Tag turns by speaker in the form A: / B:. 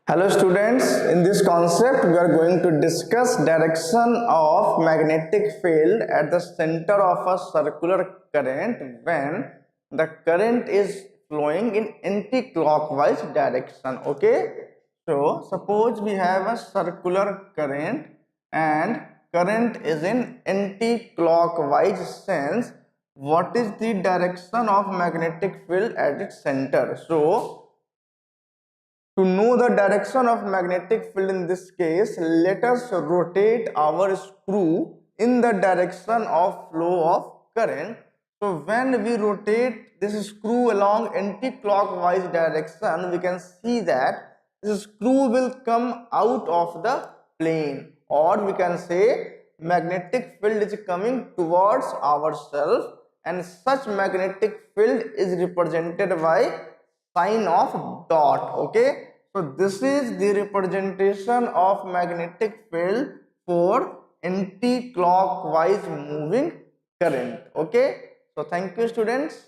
A: Hello students, in this concept we are going to discuss direction of magnetic field at the center of a circular current when the current is flowing in anti-clockwise direction. Okay, so suppose we have a circular current and current is in anti-clockwise sense. What is the direction of magnetic field at its center? So to know the direction of magnetic field in this case, let us rotate our screw in the direction of flow of current. So when we rotate this screw along anti-clockwise direction, we can see that this screw will come out of the plane, or we can say magnetic field is coming towards ourselves, and such magnetic field is represented by sign of dot. Okay, so this is the representation of magnetic field for anti-clockwise moving current. Okay, so thank you students.